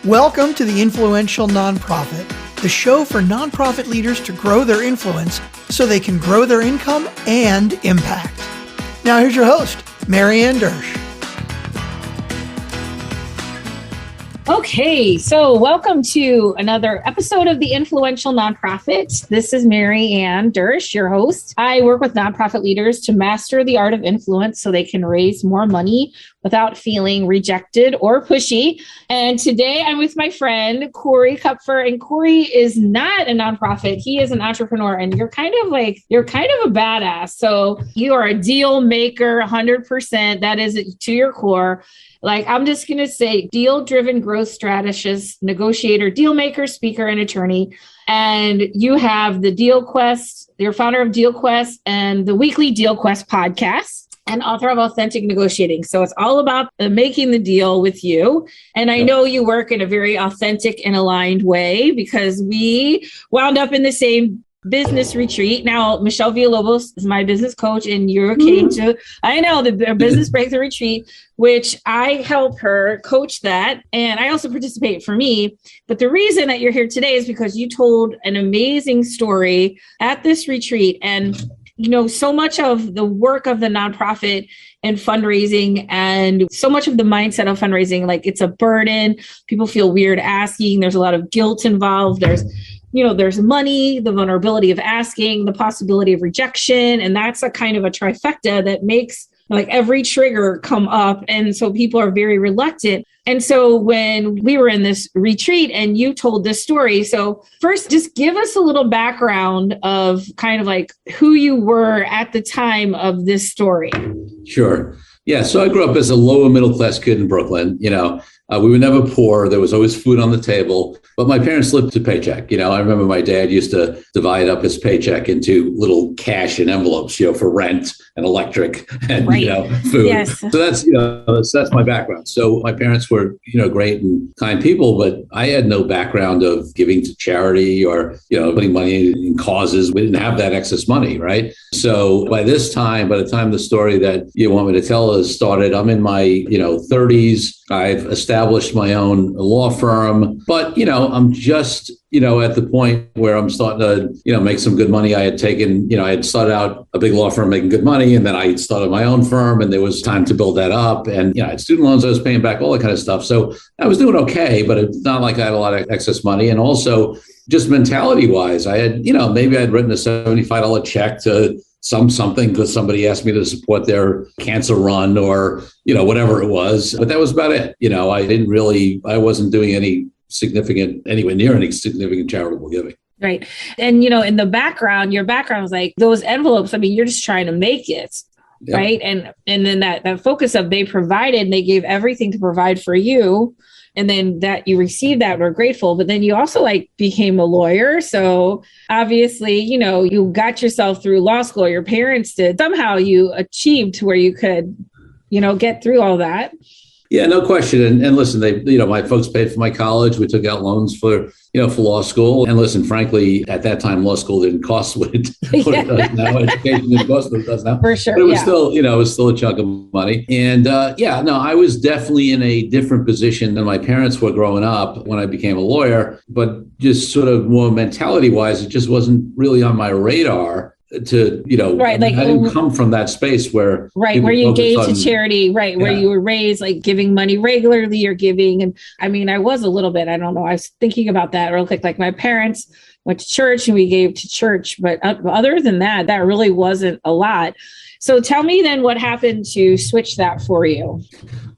Welcome to The Influential Nonprofit, the show for nonprofit leaders to grow their influence so they can grow their income and impact. Now here's your host, Marianne Dersch. Okay, so welcome to another episode of The Influential Nonprofit. This is Marianne Dersch, your host. I work with nonprofit leaders to master the art of influence so they can raise more money without feeling rejected or pushy. And today I'm with my friend, Corey Kupfer, and Corey is not a nonprofit. He is an entrepreneur, and you're kind of a badass. So you are a deal maker, 100%. That is to your core. Like, I'm just going to say deal-driven growth strategist, negotiator, deal maker, speaker, and attorney. And you have the DealQuest, you're founder of DealQuest and the weekly DealQuest podcast and author of Authentic Negotiating. So it's all about making the deal with you. And I know you work in a very authentic and aligned way because we wound up in the same business retreat. Now, Michelle Villalobos is my business coach, and you came to, I know, the business breakthrough retreat, which I help her coach that. And I also participate for me. But the reason that you're here today is because you told an amazing story at this retreat. And, you know, so much of the work of the nonprofit and fundraising and so much of the mindset of fundraising, like it's a burden. People feel weird asking. There's a lot of guilt involved. There's money, the vulnerability of asking, the possibility of rejection. And that's a kind of a trifecta that makes like every trigger come up. And so people are very reluctant. And so when we were in this retreat and you told this story, so first, just give us a little background of kind of like who you were at the time of this story. Sure. Yeah. So I grew up as a lower middle class kid in Brooklyn. We were never poor. There was always food on the table, but my parents lived a paycheck. I remember my dad used to divide up his paycheck into little cash and envelopes, for rent and electric and, food. Yes. So that's my background. So my parents were, great and kind people, but I had no background of giving to charity or, putting money in causes. We didn't have that excess money. Right. So by the time the story that you want me to tell is started, I'm in my, 30s. I've established my own law firm, but, I'm just, at the point where I'm starting to, make some good money. I had taken, I had started out a big law firm making good money, and then I started my own firm, and there was time to build that up. And, I had student loans I was paying back, all that kind of stuff. So I was doing okay, but it's not like I had a lot of excess money. And also just mentality wise, I had, maybe I'd written a $75 check to something because somebody asked me to support their cancer run or, whatever it was. But that was about it. I wasn't doing anywhere near any significant charitable giving. Right. And, in the background, your background was like those envelopes. I mean, you're just trying to make it. Yep. Right. And then that focus of they provided and they gave everything to provide for you. And then that you received that, we're grateful. But then you also became a lawyer. So obviously, you got yourself through law school. Your parents did. Somehow you achieved to where you could, get through all that. Yeah, no question. And listen, my folks paid for my college. We took out loans for law school. And listen, frankly, at that time, law school didn't cost what it does now. Education didn't cost what it does now. For sure. But it was still a chunk of money. And I was definitely in a different position than my parents were growing up when I became a lawyer. But just sort of more mentality wise, it just wasn't really on my radar to, right, I didn't come from that space where you gave to charity, where you were raised giving money regularly or giving. And I mean, I was a little bit, I don't know, I was thinking about that real quick. Like my parents went to church and we gave to church, but other than that really wasn't a lot. So tell me then what happened to switch that for you?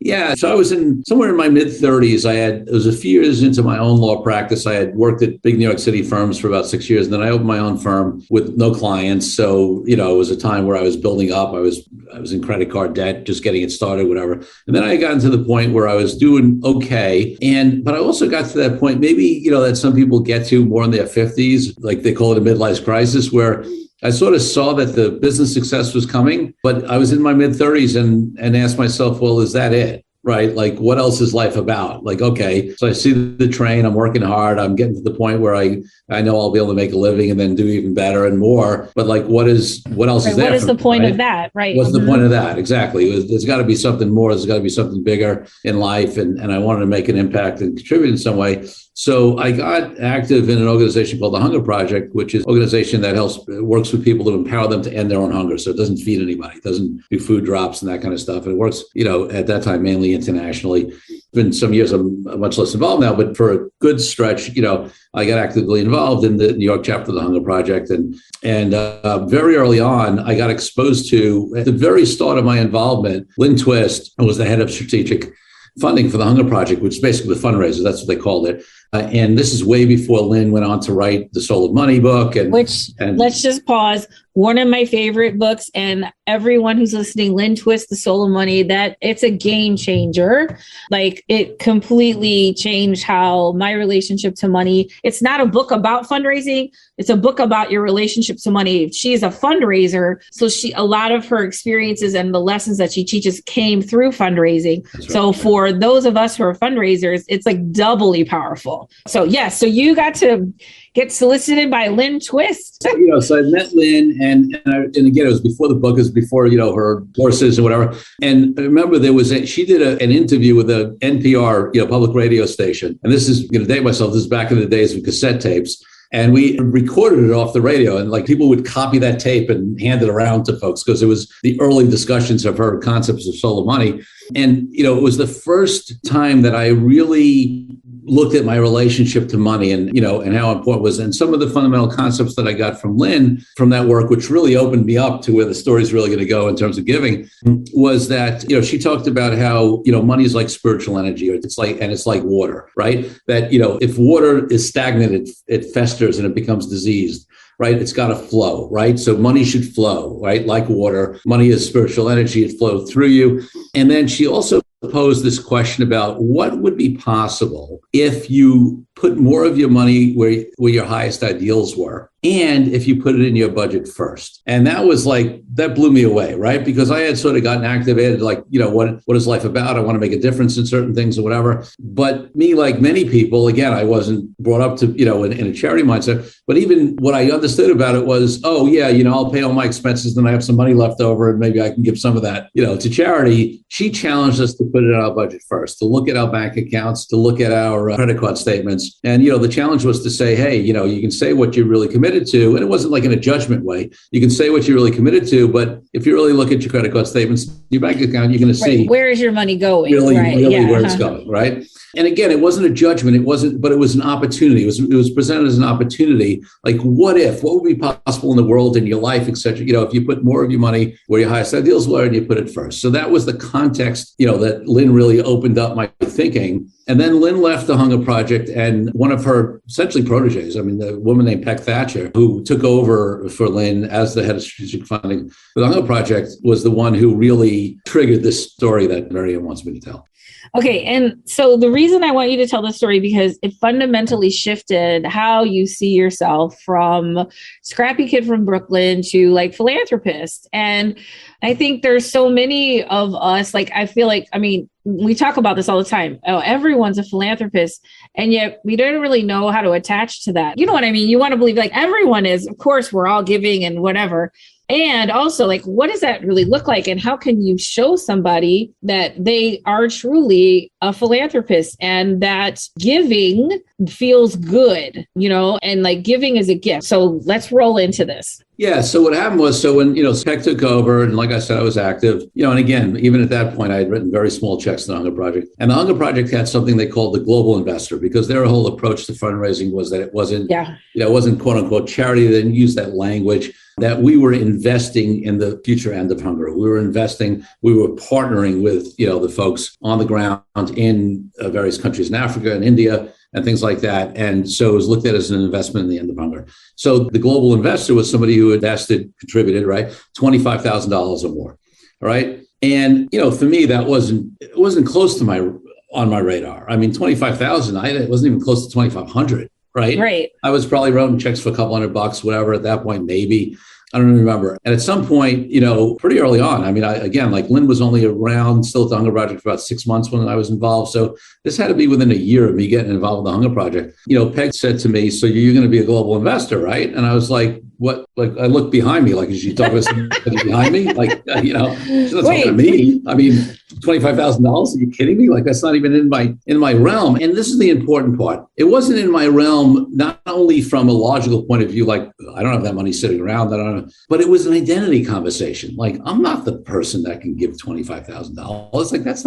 Yeah. So I was somewhere in my mid 30s. It was a few years into my own law practice. I had worked at big New York City firms for about 6 years. And then I opened my own firm with no clients. So, it was a time where I was building up. I was in credit card debt, just getting it started, whatever. And then I got to the point where I was doing okay. But I also got to that point, maybe, that some people get to more in their 50s, like they call it a midlife crisis, where I sort of saw that the business success was coming, but I was in my mid 30s and asked myself, well, is that it? right? Like, what else is life about? Like, okay, so I see the train, I'm working hard, I'm getting to the point where I know I'll be able to make a living and then do even better and more. But like, what else is there? What is the point right? of that? Right. What's the point of that? Exactly. There's got to be something more. There's got to be something bigger in life. And I wanted to make an impact and contribute in some way. So I got active in an organization called the Hunger Project, which is an organization that works with people to empower them to end their own hunger. So it doesn't feed anybody. It doesn't do food drops and that kind of stuff. And it works, at that time, mainly internationally. Been some years I'm much less involved now, but for a good stretch, I got actively involved in the New York chapter of the Hunger Project. And very early on, I got exposed to, at the very start of my involvement, Lynn Twist, who was the head of strategic funding for the Hunger Project, which is basically the Fundraisers. That's what they called it. And this is way before Lynn went on to write the Soul of Money book. And let's just pause. One of my favorite books, and everyone who's listening, Lynn Twist, The Soul of Money, that it's a game changer. Like, it completely changed how my relationship to money. It's not a book about fundraising. It's a book about your relationship to money. She is a fundraiser. So a lot of her experiences and the lessons that she teaches came through fundraising. Right. So for those of us who are fundraisers, it's like doubly powerful. So yes, so you got to get solicited by Lynn Twist. So I met Lynn, and again, it was before the book, it was before, her courses and whatever. And I remember she did an interview with a NPR, public radio station. And this is going to date myself. This is back in the days of cassette tapes. And we recorded it off the radio, and like people would copy that tape and hand it around to folks because it was the early discussions of her concepts of Soul of Money. And, it was the first time that I really looked at my relationship to money and, and how important it was. And some of the fundamental concepts that I got from Lynn from that work, which really opened me up to where the story's really going to go in terms of giving, was that, she talked about how, money is like spiritual energy, or it's like water, right? That, if water is stagnant, it festers and it becomes diseased. Right? It's got to flow, right? So money should flow, right? Like water. Money is spiritual energy. It flows through you. And then she also posed this question about what would be possible if you put more of your money where your highest ideals were, and if you put it in your budget first. And that blew me away, right? Because I had sort of gotten activated, like, what is life about? I want to make a difference in certain things or whatever. But me, like many people, again, I wasn't brought up to, in a charity mindset, but even what I understood about it was, I'll pay all my expenses, then I have some money left over and maybe I can give some of that, to charity. She challenged us to put it in our budget first, to look at our bank accounts, to look at our credit card statements. And, the challenge was to say, hey, you can say what you're really committed to. And it wasn't like in a judgment way. You can say what you're really committed to, but if you really look at your credit card statements, your bank account, you're going to see where is your money going? Really where it's going, right? And again, it wasn't a judgment. But it was an opportunity. It was presented as an opportunity. Like, what would be possible in the world, in your life, et cetera, if you put more of your money where your highest ideals were and you put it first. So that was the context, that Lynn really opened up my thinking. And then Lynn left the Hunger Project, and one of her essentially proteges, the woman named Peck Thatcher, who took over for Lynn as the head of strategic funding for the Hunger Project, was the one who really triggered this story that Marianne wants me to tell. Okay. And so the reason I want you to tell this story, because it fundamentally shifted how you see yourself from scrappy kid from Brooklyn to like philanthropist. And I think there's so many of us, like, I feel like, we talk about this all the time. Oh, everyone's a philanthropist. And yet we don't really know how to attach to that. You know what I mean? You want to believe like everyone is, of course, we're all giving and whatever. And also, like, what does that really look like? And how can you show somebody that they are truly a philanthropist and that giving feels good, and like giving is a gift. So let's roll into this. Yeah. So what happened was, when, Peck took over, and like I said, I was active, and again, even at that point, I had written very small checks to the Hunger Project. And the Hunger Project had something they called the global investor, because their whole approach to fundraising was that it wasn't, it wasn't quote unquote charity. They didn't use that language, that we were investing in the future end of hunger. We were partnering with, the folks on the ground in various countries in Africa and India and things like that. And so it was looked at as an investment in the end of hunger. So the global investor was somebody who contributed, right, $25,000 or more. All right. And, for me, it wasn't close to on my radar. 25,000, it wasn't even close to 2,500. Right. Right. I was probably writing checks for a couple $100, whatever, at that point, maybe. I don't remember. And at some point, pretty early on, I mean, like Lynn was only around still at the Hunger Project for about 6 months when I was involved. So this had to be within a year of me getting involved with the Hunger Project. Peg said to me, so you're going to be a global investor, right? And I was like, what? Like, I looked behind me, like, is she talking to somebody behind me? Like, she's not talking to me. I mean, $25,000? Are you kidding me? Like, that's not even in my realm. And this is the important part. It wasn't in my realm, not only from a logical point of view, like, I don't have that money sitting around, but it was an identity conversation. Like, I'm not the person that can give $25,000. Like, that's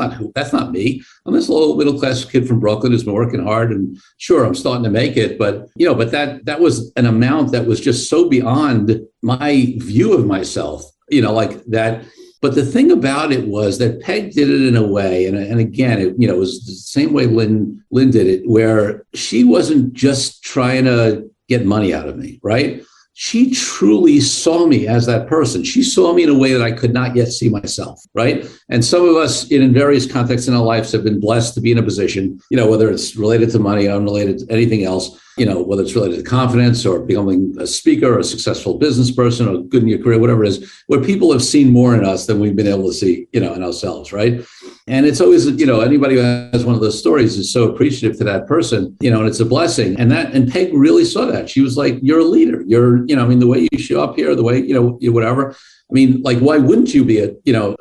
not me. I'm this little middle class kid from Brooklyn who's been working hard, and sure, I'm starting to make it, but that was an amount that was just so beyond my view of myself, like that. But the thing about it was that Peg did it in a way, and again, it was the same way Lynn did it, where she wasn't just trying to get money out of me, right? She truly saw me as that person. She saw me in a way that I could not yet see myself, right? And some of us in various contexts in our lives have been blessed to be in a position, whether it's related to money, unrelated to anything else, whether it's related to confidence or becoming a speaker or a successful business person or good in your career, whatever it is, where people have seen more in us than we've been able to see, in ourselves, right? And it's always, anybody who has one of those stories is so appreciative to that person, and it's a blessing. And Peg really saw that. She was like, you're a leader. You're, the way you show up here, the way, whatever. I mean, like, why wouldn't you be a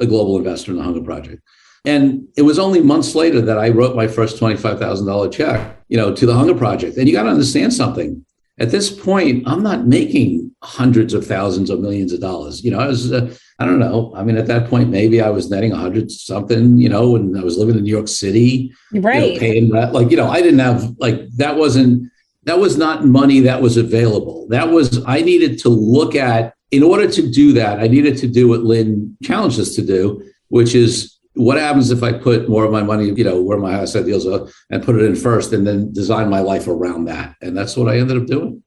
global investor in the Hunger Project? And it was only months later that I wrote my first $25,000 check, to the Hunger Project. And you got to understand something. At this point, I'm not making hundreds of thousands of millions of dollars. I was, I don't know. I mean, at that point, maybe I was netting 100 something, and I was living in New York City, right? Paying rent. Like, I didn't have, like, that was not money that was available. I needed to look at, in order to do that, I needed to do what Lynn challenged us to do, which is, what happens if I put more of my money, where my highest ideals are, and put it in first, and then design my life around that? And that's what I ended up doing.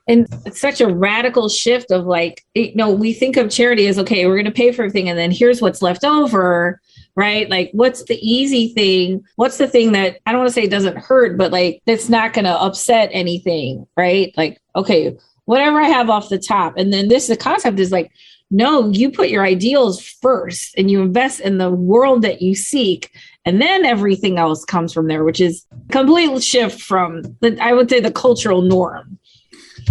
And it's such a radical shift of, like, we think of charity as, okay, we're going to pay for everything, and then here's what's left over, right? Like, what's the easy thing? What's the thing that, I don't want to say it doesn't hurt, but like, that's not going to upset anything, right? Like, okay, whatever I have off the top. And then the concept is like, no, you put your ideals first and you invest in the world that you seek. And then everything else comes from there, which is a complete shift from, I would say, the cultural norm.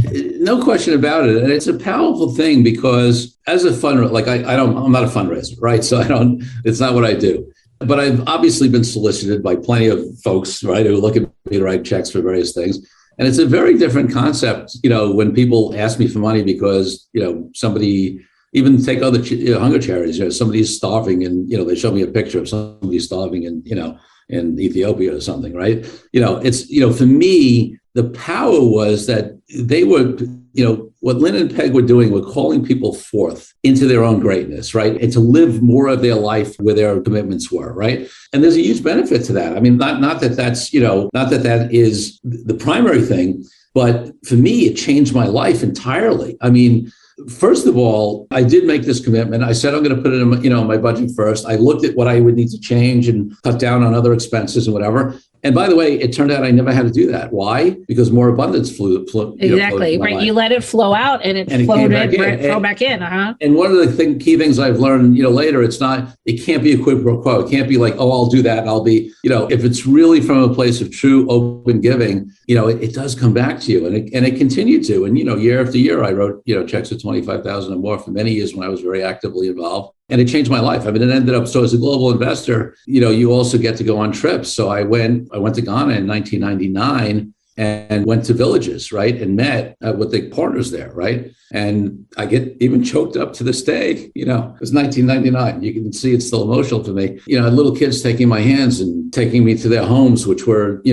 No question about it. And it's a powerful thing, because as a fundraiser, like, I'm not a fundraiser, right? So it's not what I do. But I've obviously been solicited by plenty of folks, right, who look at me to write checks for various things. And it's a very different concept, when people ask me for money because, somebody, even take other hunger charities, somebody's starving, and, they show me a picture of somebody starving in Ethiopia or something, right? It's, for me, the power was that they were, what Lynn and Peg were doing, were calling people forth into their own greatness, right? And to live more of their life where their commitments were, right? And there's a huge benefit to that. I mean, not that that's, not that that is the primary thing, but for me, it changed my life entirely. I mean, first of all, I did make this commitment. I said, I'm going to put it in my budget first. I looked at what I would need to change and cut down on other expenses and whatever. And by the way, it turned out I never had to do that. Why? Because more abundance flew exactly, right. You let it flow out, and it flowed back in. Uh-huh. And one of the key things I've learned, later, it can't be a quid pro quo. It can't be like, oh, I'll do that, and I'll be, if it's really from a place of true open giving, it does come back to you, and it continued to. And year after year, I wrote checks of $25,000 or more for many years when I was very actively involved. And it changed my life. I mean, it ended up, so as a global investor, you also get to go on trips. So I went to Ghana in 1999 and went to villages, right? And met with the partners there, right? And I get even choked up to this day, it was 1999. You can see it's still emotional for me. I had little kids taking my hands and taking me to their homes, which were,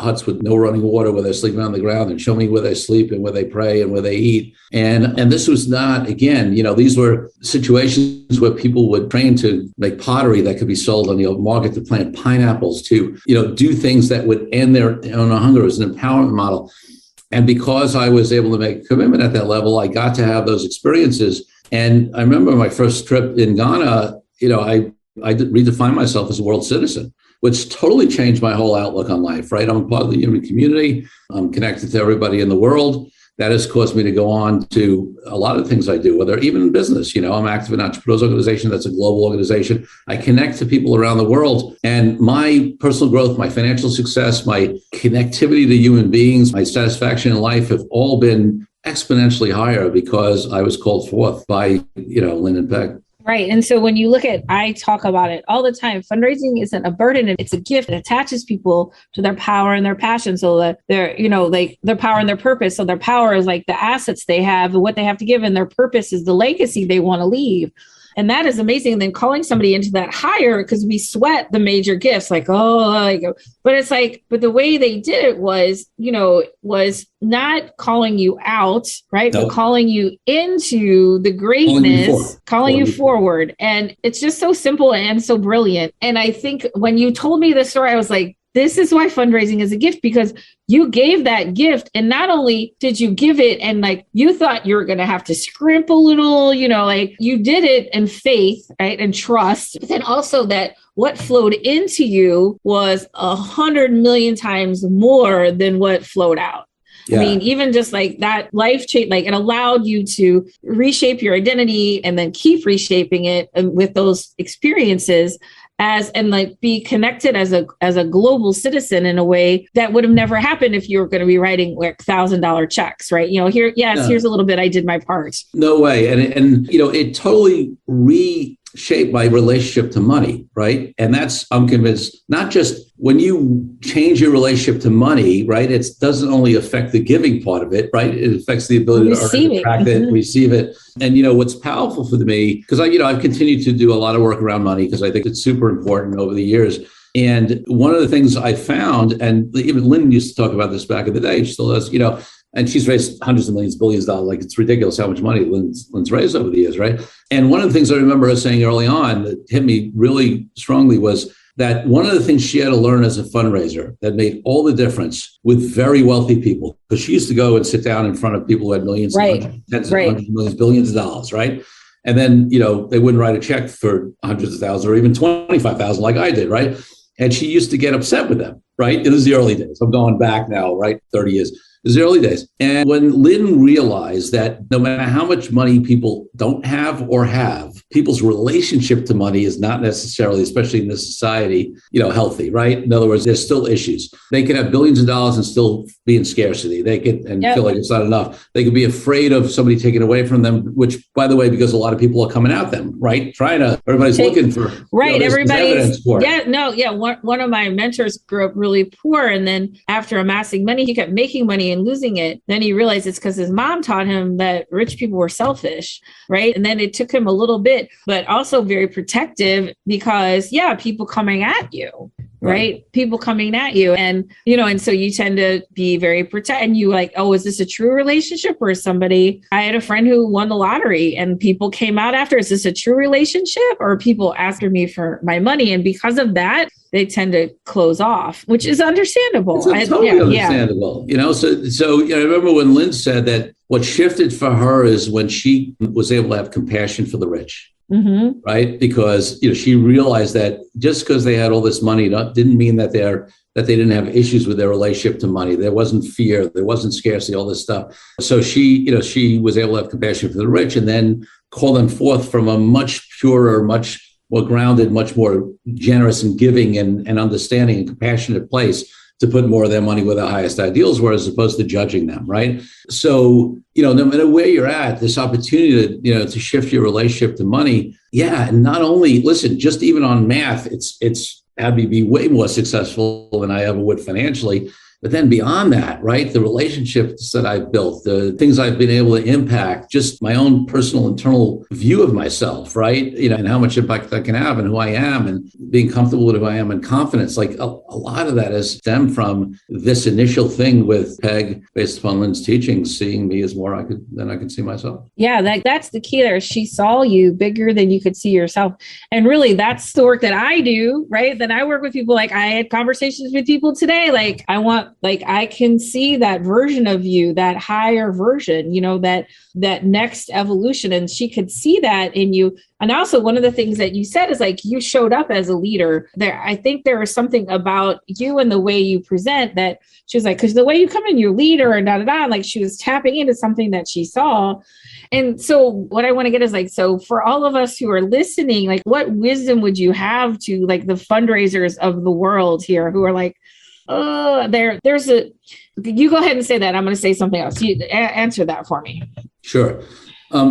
huts with no running water where they're sleeping on the ground, and show me where they sleep and where they pray and where they eat. And this was not, again, these were situations where people would train to make pottery that could be sold on the open market, to plant pineapples, to, do things that would end their own hunger. It was an empowerment model. And because I was able to make a commitment at that level, I got to have those experiences. And I remember my first trip in Ghana, I redefined myself as a world citizen, which totally changed my whole outlook on life, right? I'm a part of the human community. I'm connected to everybody in the world. that has caused me to go on to a lot of things I do, whether even in business. I'm active in an entrepreneurs organization that's a global organization. I connect to people around the world, and my personal growth, my financial success, my connectivity to human beings, my satisfaction in life have all been exponentially higher because I was called forth by, Lynn and Peg. Right. And so when you look at, I talk about it all the time, fundraising isn't a burden. It's a gift. It attaches people to their power and their passion. So that their power and their purpose. So their power is like the assets they have and what they have to give. And their purpose is the legacy they want to leave. And that is amazing. And then calling somebody into that higher, because we sweat the major gifts, but it's like, but the way they did it was, was not calling you out, right? Nope. But calling you into the greatness, calling you forward. And it's just so simple and so brilliant. And I think when you told me the story, I was like, this is why fundraising is a gift, because you gave that gift. And not only did you give it and like you thought you were going to have to scrimp a little, you did it in faith, right? And trust. But then also that what flowed into you was 100 million times more than what flowed out. Yeah. I mean, even just like that life change, like it allowed you to reshape your identity and then keep reshaping it with those experiences and be connected as a global citizen in a way that would have never happened if you were going to be writing like $1,000 checks, right? Here's a little bit, I did my part. No way. And it totally reshaped my relationship to money, right? And that's, I'm convinced, not just when you change your relationship to money, right? It doesn't only affect the giving part of it, right? It affects the ability to earn, attract it, receive it. And, what's powerful for me, because I've continued to do a lot of work around money because I think it's super important over the years. And one of the things I found, and even Lynn used to talk about this back in the day, she still does, and she's raised hundreds of millions, billions of dollars. Like, it's ridiculous how much money Lynn's raised over the years, right? And one of the things I remember her saying early on that hit me really strongly was that one of the things she had to learn as a fundraiser that made all the difference with very wealthy people, because she used to go and sit down in front of people who had millions, tens of hundreds of millions, billions of dollars, right? And then, they wouldn't write a check for hundreds of thousands or even 25,000 like I did, right? And she used to get upset with them, right? It was the early days. I'm going back now, right? 30 years. It was the early days. And when Lynn realized that no matter how much money people don't have or have, people's relationship to money is not necessarily, especially in this society, healthy, right? In other words, there's still issues. They could have billions of dollars and still be in scarcity. They could feel like it's not enough. They could be afraid of somebody taking away from them, which, by the way, because a lot of people are coming at them, right? Everybody's looking for, everybody's, One of my mentors grew up really poor. And then after amassing money, he kept making money and losing it. Then he realized it's because his mom taught him that rich people were selfish, right? And then it took him a little bit, but also very protective because, people coming at you, right? People coming at you. And, and so you tend to be very protective and you like, oh, is this a true relationship or is somebody, I had a friend who won the lottery and people came out after, is this a true relationship or people after me for my money? And because of that, they tend to close off, which is understandable. It's totally understandable. So I remember when Lynn said that what shifted for her is when she was able to have compassion for the rich. Mm-hmm. Right. Because, she realized that just because they had all this money didn't mean that they didn't have issues with their relationship to money. There wasn't fear. There wasn't scarcity, all this stuff. So she was able to have compassion for the rich and then call them forth from a much purer, much more grounded, much more generous and giving and understanding and compassionate place to put more of their money where their highest ideals were, as opposed to judging them, right? So, no matter where you're at, this opportunity to shift your relationship to money, and not only, listen, just even on math, it's had me be way more successful than I ever would financially. But then beyond that, right, the relationships that I've built, the things I've been able to impact, just my own personal internal view of myself, right, and how much impact I can have and who I am and being comfortable with who I am and confidence. Like a lot of that has stemmed from this initial thing with Peg, based upon Lynn's teachings, seeing me as more than I could see myself. Yeah, that's the key there. She saw you bigger than you could see yourself. And really, that's the work that I do, right? Then I work with people. Like I had conversations with people today. Like I want yep, like I can see that version of you, that higher version, that next evolution. And she could see that in you. And also one of the things that you said is like, you showed up as a leader there. I think there was something about you and the way you present that she was like, because the way you come in, you're leader and like she was tapping into something that she saw. And so what I want to get is like, so for all of us who are listening, like what wisdom would you have to like the fundraisers of the world here who are like, you go ahead and say that. I'm going to say something else. You answer that for me. Sure.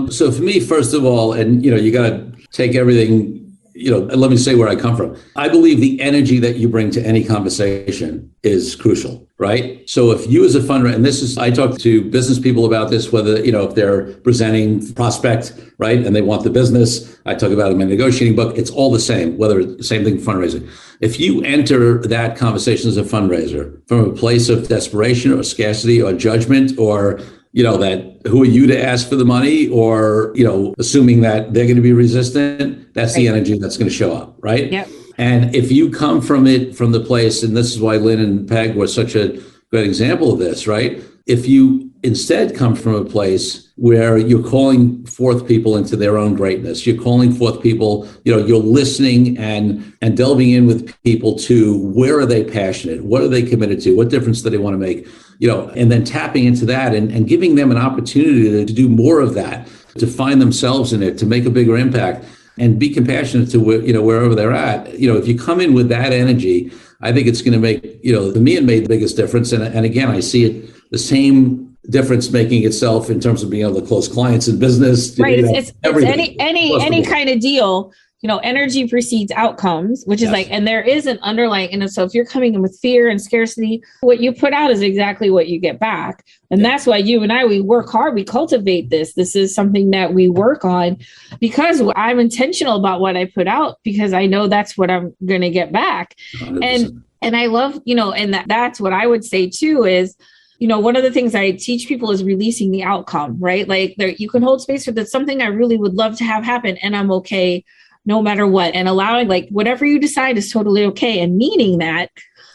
So for me, first of all, and you got to take everything, let me say where I come from. I believe the energy that you bring to any conversation is crucial, right? So if you as a fundraiser, and I talk to business people about this, whether, if they're presenting prospect, right? And they want the business, I talk about it in my negotiating book. It's all the same, same thing fundraising. If you enter that conversation as a fundraiser from a place of desperation or scarcity or judgment or that who are you to ask for the money or, assuming that they're going to be resistant, that's the energy that's going to show up. Right. Yep. And if you come from the place, and this is why Lynn and Peg were such a great example of this, right? If you instead come from a place where you're calling forth people into their own greatness, you're calling forth people, you're listening and delving in with people to where are they passionate? What are they committed to? What difference do they want to make? And then tapping into that and giving them an opportunity to do more of that, to find themselves in it, to make a bigger impact and be compassionate to wherever they're at. If you come in with that energy, I think it's going to make, to me, it made the biggest difference. And again, I see it the same difference making itself in terms of being able to close clients in business. Right. It's any kind of deal. Energy precedes outcomes, which is and there is an underlying, and so if you're coming in with fear and scarcity, what you put out is exactly what you get back. And that's why you and I, we work hard, we cultivate this. This is something that we work on because I'm intentional about what I put out because I know that's what I'm going to get back. 100%. And I love, and that's what I would say too is, one of the things I teach people is releasing the outcome, right? Like you can hold space for that's something I really would love to have happen and I'm okay no matter what, and allowing like whatever you decide is totally okay and meaning that.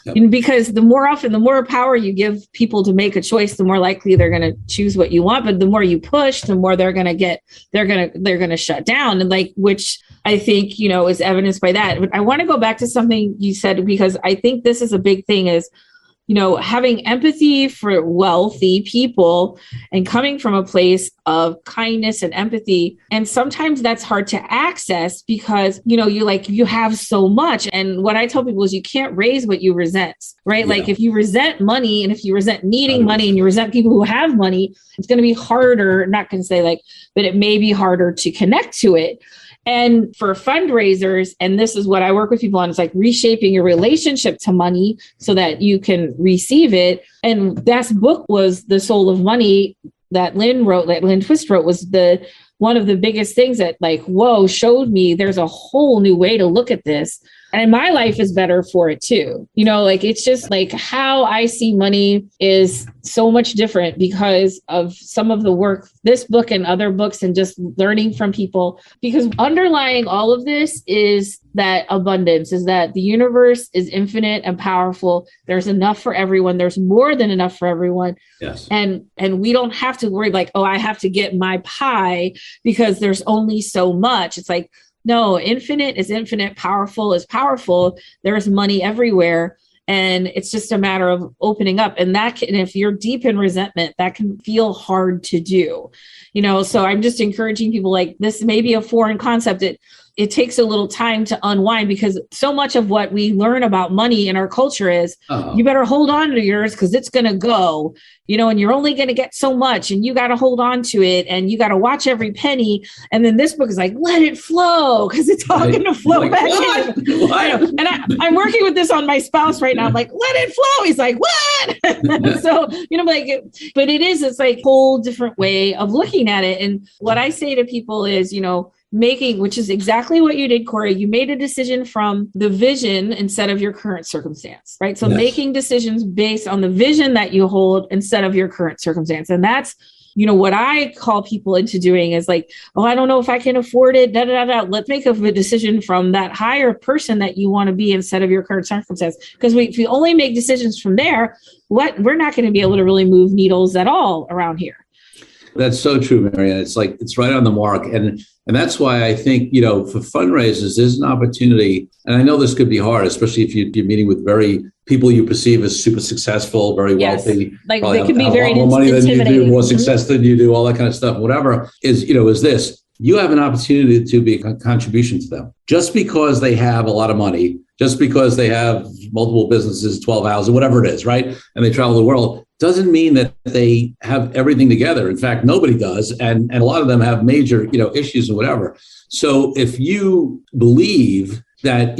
And because the more power you give people to make a choice, the more likely they're going to choose what you want. But the more you push, the more they're going to shut down. And which I think, is evidenced by that. But I want to go back to something you said, because I think this is a big thing is, having empathy for wealthy people and coming from a place of kindness and empathy. And sometimes that's hard to access because, you have so much. And what I tell people is you can't raise what you resent, right? Yeah. Like if you resent money and if you resent needing money and you resent people who have money, it's going to be harder, not going to say but it may be harder to connect to it. And for fundraisers, and this is what I work with people on, it's like reshaping your relationship to money so that you can receive it. And that book was The Soul of Money that Lynn Twist wrote, was one of the biggest things that showed me there's a whole new way to look at this. And my life is better for it too. It's just how I see money is so much different because of some of the work, this book and other books, and just learning from people. Because underlying all of this is that abundance, is that the universe is infinite and powerful. There's enough for everyone. There's more than enough for everyone. Yes. And we don't have to worry I have to get my pie because there's only so much. It's no, infinite is infinite, powerful is powerful. There's money everywhere. And it's just a matter of opening up. And if you're deep in resentment, that can feel hard to do. So I'm just encouraging people this may be a foreign concept. It takes a little time to unwind because so much of what we learn about money in our culture is you better hold on to yours because it's going to go, and you're only going to get so much and you got to hold on to it and you got to watch every penny. And then this book is let it flow because it's all going to flow back in. And I'm working with this on my spouse right now. I'm let it flow. He's what? So, but it's a whole different way of looking at it. And what I say to people is, which is exactly what you did, Corey. You made a decision from the vision instead of your current circumstance, right? So making decisions based on the vision that you hold instead of your current circumstance. And that's what I call people into doing is like, oh, I don't know if I can afford it. Let's make a decision from that higher person that you want to be instead of your current circumstance. Because if you only make decisions from there, we're not going to be able to really move needles at all around here. That's so true, Marianne. It's right on the mark. And that's why I think, for fundraisers, there's an opportunity. And I know this could be hard, especially if you're meeting with people you perceive as super successful, very wealthy. Like they can be very more money than you do, more Mm-hmm. success than you do, all that kind of stuff, whatever is this. You have an opportunity to be a contribution to them. Just because they have a lot of money, just because they have multiple businesses, 12 houses, whatever it is, right? And they travel the world, doesn't mean that they have everything together. In fact, nobody does. And a lot of them have major, issues and whatever. So if you believe that,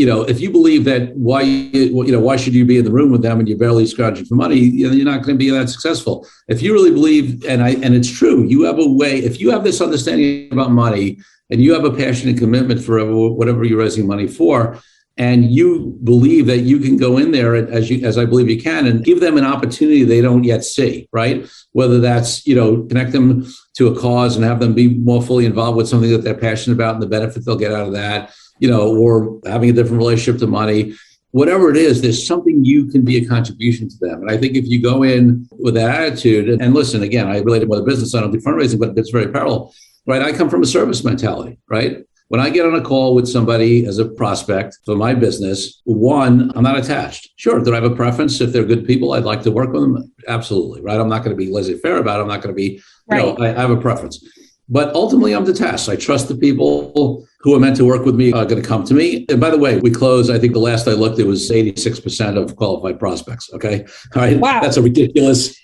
why should you be in the room with them and you're barely scrounging for money, you're not going to be that successful. If you really believe, and it's true, you have a way, if you have this understanding about money and you have a passion and commitment for whatever you're raising money for, and you believe that you can go in there as I believe you can and give them an opportunity they don't yet see, right? Whether that's, connect them to a cause and have them be more fully involved with something that they're passionate about and the benefit they'll get out of that, or having a different relationship to money, whatever it is, there's something you can be a contribution to them. And I think if you go in with that attitude, and listen, again, I relate it with a business, I don't do fundraising, but it's very parallel, right? I come from a service mentality, right? When I get on a call with somebody as a prospect for my business, one, I'm not attached. Sure, do I have a preference? If they're good people, I'd like to work with them. Absolutely, right? I'm not going to be laissez-faire about it. I'm not going to be, I have a preference. But ultimately, I'm detached. I trust the people who are meant to work with me are going to come to me. And by the way, we close, I think the last I looked, it was 86% of qualified prospects. Okay. All right. Wow. That's a ridiculous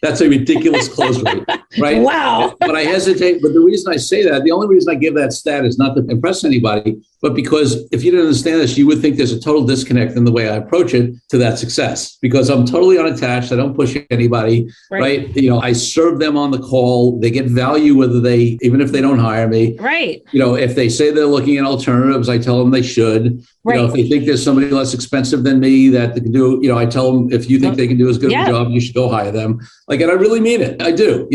close rate. Right. Wow. But I hesitate. But the reason I say that, the only reason I give that stat is not to impress anybody, but because if you didn't understand this, you would think there's a total disconnect in the way I approach it to that success, because I'm totally unattached. I don't push anybody. Right. I serve them on the call. They get value even if they don't hire me. Right. If they say they're looking at alternatives, I tell them they should. Right. If they think there's somebody less expensive than me that they can do, I tell them, if you think they can do as good of a job, you should go hire them. And I really mean it. I do,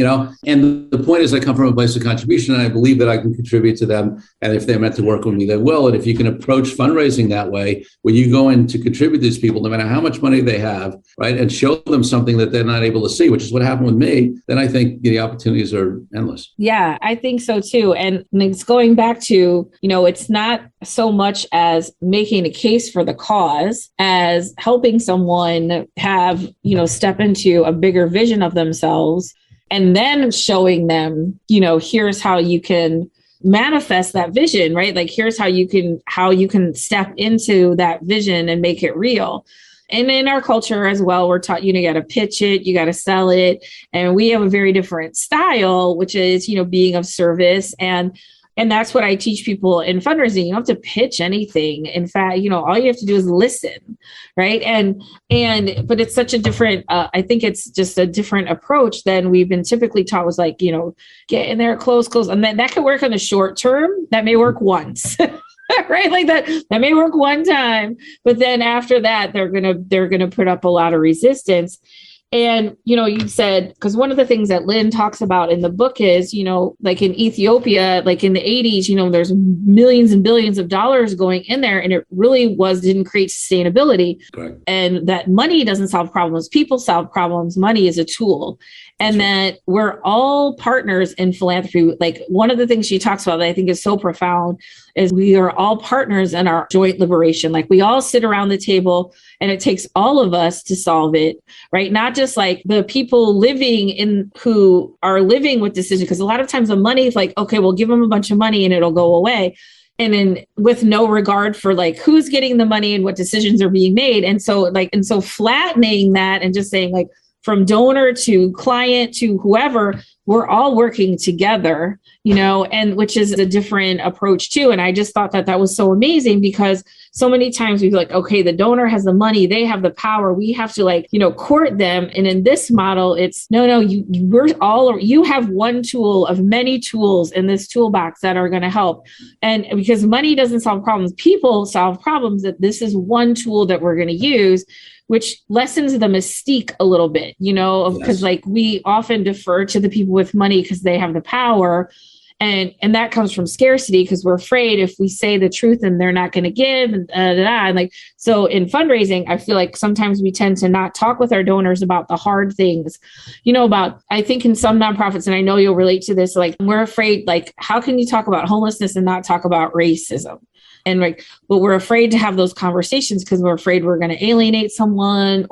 and the point is I come from a place of contribution and I believe that I can contribute to them. And if they're meant to work with me, they will. And if you can approach fundraising that way, where you go in to contribute to these people, no matter how much money they have, right, and show them something that they're not able to see, which is what happened with me, then I think the opportunities are endless. Yeah, I think so too. And it's going back to, it's not so much as making a case for the cause as helping someone have, step into a bigger vision of themselves and then showing them, here's how you can manifest that vision, right? Like, here's how you can step into that vision and make it real. And in our culture as well, we're taught, you got to pitch it, you got to sell it. And we have a very different style, which is, being of service. And that's what I teach people in fundraising. You don't have to pitch anything. In fact, all you have to do is listen, right? But it's such a different, I think it's just a different approach than we've been typically taught, was like, get in there, close. And then that could work on the short term. That may work once. Right? Like that may work one time, but then after that, they're going to put up a lot of resistance. And, you said, because one of the things that Lynn talks about in the book is, like in Ethiopia, like in the 80s, there's millions and billions of dollars going in there, and it really didn't create sustainability. Correct. And that money doesn't solve problems. People solve problems. Money is a tool. And that we're all partners in philanthropy. Like, one of the things she talks about that I think is so profound is we are all partners in our joint liberation. Like, we all sit around the table and it takes all of us to solve it, right? Not just like the people who are living with decisions. Because a lot of times the money is like, okay, we'll give them a bunch of money and it'll go away. And then with no regard for like who's getting the money and what decisions are being made. And so flattening that and just saying, like, from donor to client to whoever, we're all working together, and which is a different approach too. And I just thought that was so amazing, because so many times we're like, okay, the donor has the money, they have the power, we have to court them. And in this model, it's no, you have one tool of many tools in this toolbox that are going to help. And because money doesn't solve problems, people solve problems, that this is one tool that we're going to use. which lessens the mystique a little bit, because like we often defer to the people with money because they have the power. And that comes from scarcity because we're afraid if we say the truth and they're not going to give and like, so in fundraising, I feel like sometimes we tend to not talk with our donors about the hard things, I think in some nonprofits, and I know you'll relate to this, like we're afraid, like, how can you talk about homelessness and not talk about racism? And like, but we're afraid to have those conversations because we're afraid we're going to alienate someone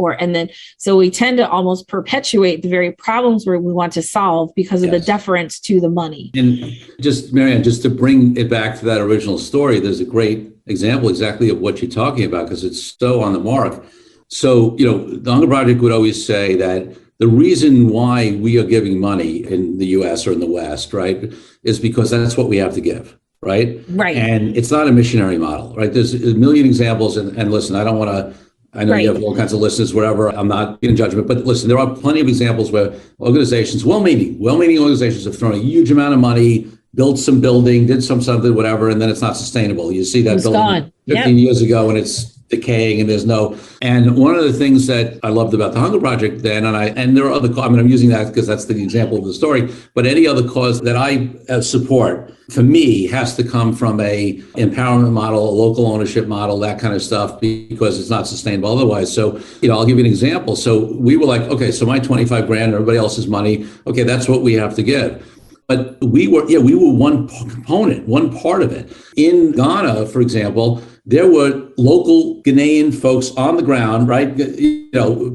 so we tend to almost perpetuate the very problems where we want to solve because of the deference to the money. And just, Marianne, just to bring it back to that original story, there's a great example exactly of what you're talking about because it's so on the mark. So, the Hunger Project would always say that the reason why we are giving money in the US or in the West, right, is because that's what we have to give. Right. And it's not a missionary model, right? There's a million examples. And listen, I don't want to, I know you have all kinds of listeners, whatever. I'm not in judgment, but listen, there are plenty of examples where organizations, well-meaning organizations have thrown a huge amount of money, built some building, did something, whatever, and then it's not sustainable. You see that building 15 years ago and it's decaying and and one of the things that I loved about the Hunger Project then, and there are other, I'm using that because that's the example of the story, but any other cause that I support for me has to come from a empowerment model, a local ownership model, that kind of stuff, because it's not sustainable otherwise. So, I'll give you an example. So we were like, okay, so my 25 grand, everybody else's money. Okay, that's what we have to give. But we were one component, one part of it. In Ghana, for example, there were local Ghanaian folks on the ground, right?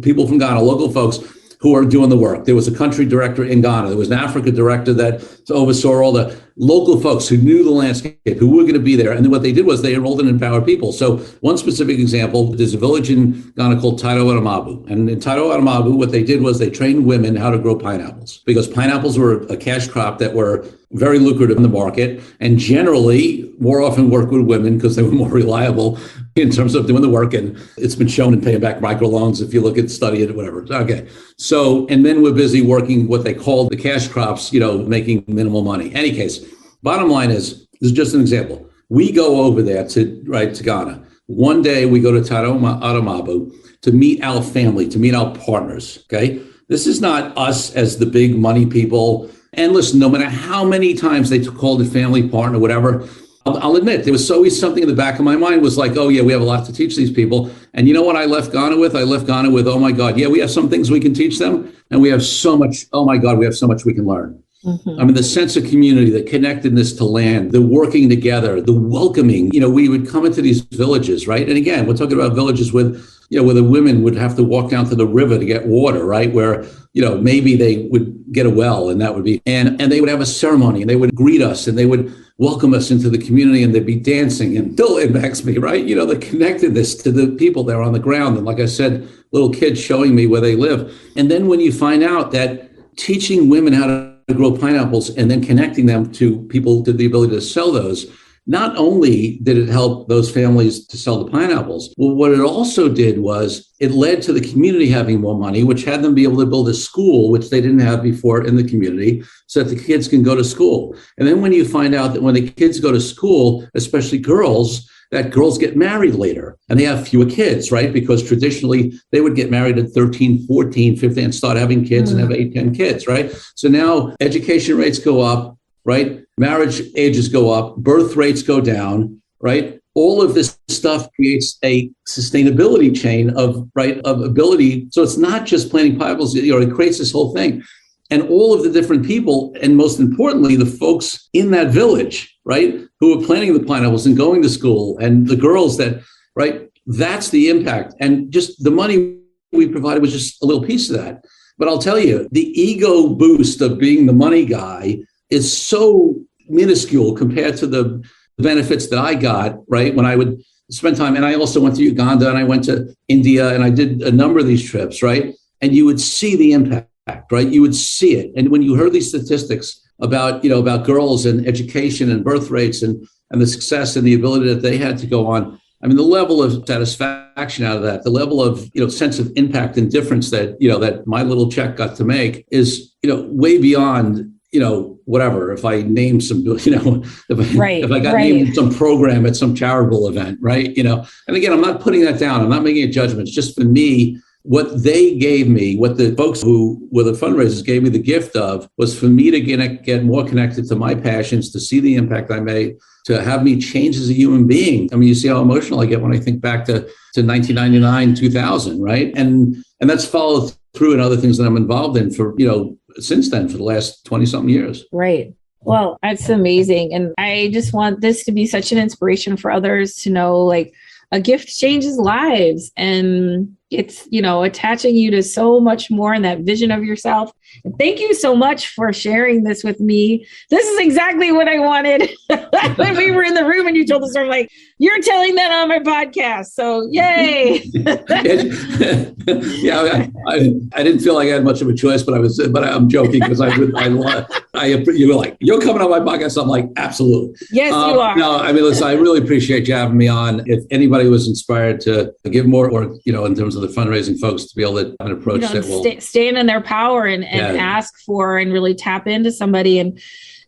People from Ghana, local folks who are doing the work. There was a country director in Ghana. There was an Africa director that oversaw all the local folks who knew the landscape, who were going to be there. And then what they did was they enrolled and empowered people. So one specific example, there's a village in Ghana called Taito Aramabu. And in Taito Aramabu, what they did was they trained women how to grow pineapples because pineapples were a cash crop that were very lucrative in the market and generally more often work with women because they were more reliable in terms of doing the work. And it's been shown in paying back microloans if you look at study it, whatever. Okay. So, and men were busy working what they called the cash crops, making minimal money. Any case, bottom line is, this is just an example. We go over there to Ghana. One day we go to Taito Aramabu to meet our family, to meet our partners. Okay. This is not us as the big money people. And listen, no matter how many times they called it family, partner, whatever, I'll admit there was always something in the back of my mind was like, oh yeah, we have a lot to teach these people. And you know what I left Ghana with? I left Ghana with, oh my God, yeah, we have some things we can teach them. And we have so much, oh my God, we have so much we can learn. Mm-hmm. I mean, the sense of community, the connectedness to land, the working together, the welcoming, we would come into these villages, right? And again, we're talking about villages with, where the women would have to walk down to the river to get water, right? Where, maybe they would get a well and that would be, and they would have a ceremony and they would greet us and they would welcome us into the community and they'd be dancing and still impacts me, right? The connectedness to the people there on the ground. And like I said, little kids showing me where they live. And then when you find out that teaching women how to grow pineapples and then connecting them to people to the ability to sell those, not only did it help those families to sell the pineapples, well, what it also did was it led to the community having more money, which had them be able to build a school, which they didn't have before in the community, so that the kids can go to school. And then when you find out that when the kids go to school, especially girls, that girls get married later and they have fewer kids, right? Because traditionally they would get married at 13, 14, 15 and start having kids and have 8, 10 kids, right? So now education rates go up, right? Marriage ages go up, birth rates go down, right? All of this stuff creates a sustainability chain of ability. So it's not just planting pineapples, it creates this whole thing. And all of the different people, and most importantly, the folks in that village, right, who are planting the pineapples and going to school, and the girls that, right, that's the impact. And just the money we provided was just a little piece of that. But I'll tell you, the ego boost of being the money guy is so minuscule compared to the benefits that I got, right, when I would spend time. And I also went to Uganda and I went to India and I did a number of these trips, right? And you would see the impact, right? You would see it. And when you heard these statistics about girls and education and birth rates and the success and the ability that they had to go on, I mean, the level of satisfaction out of that, the level of, sense of impact and difference that, that my little check got to make is, way beyond whatever, if I name some, if I got right. named some program at some charitable event, right? And again, I'm not putting that down. I'm not making a judgment. It's just for me, what they gave me, what the folks who were the fundraisers gave me the gift of, was for me to get more connected to my passions, to see the impact I made, to have me change as a human being. I mean, you see how emotional I get when I think back to 1999, 2000, right? And that's followed through in other things that I'm involved in for, since then, for the last 20 something years. Right. Well, that's amazing. And I just want this to be such an inspiration for others to know, like, a gift changes lives, and it's, attaching you to so much more in that vision of yourself. And thank you so much for sharing this with me. This is exactly what I wanted. When we were in the room and you told the story, like, you're telling that on my podcast. So yay. Yeah, I didn't feel like I had much of a choice, but I'm joking because you were like, you're coming on my podcast. I'm like, absolutely. Yes, you are. No, I mean, listen, I really appreciate you having me on. If anybody was inspired to give more, or, in terms of the fundraising folks, to be able to have an approach that will stand in their power and ask for and really tap into somebody and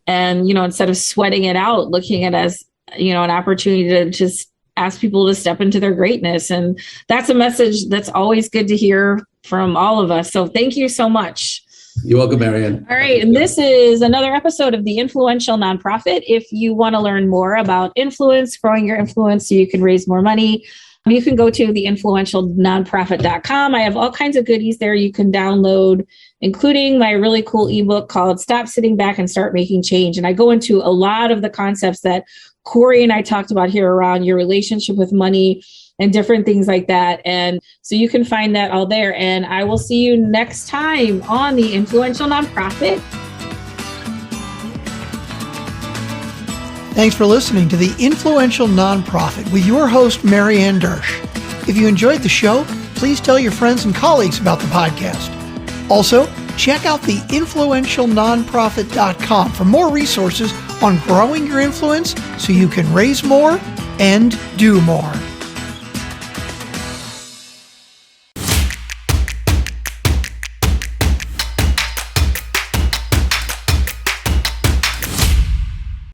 instead of sweating it out, looking at it as, an opportunity to just ask people to step into their greatness. And that's a message that's always good to hear from all of us. So thank you so much. You're welcome, Marianne. All right. And this is another episode of The Influential Nonprofit. If you want to learn more about influence, growing your influence so you can raise more money, you can go to theinfluentialnonprofit.com. I have all kinds of goodies there you can download, including my really cool ebook called Stop Sitting Back and Start Making Change. And I go into a lot of the concepts that Corey and I talked about here around your relationship with money and different things like that. And so you can find that all there. And I will see you next time on The Influential Nonprofit. Thanks for listening to The Influential Nonprofit with your host, Marianne Dersch. If you enjoyed the show, please tell your friends and colleagues about the podcast. Also, check out theinfluentialnonprofit.com for more resources on growing your influence so you can raise more and do more.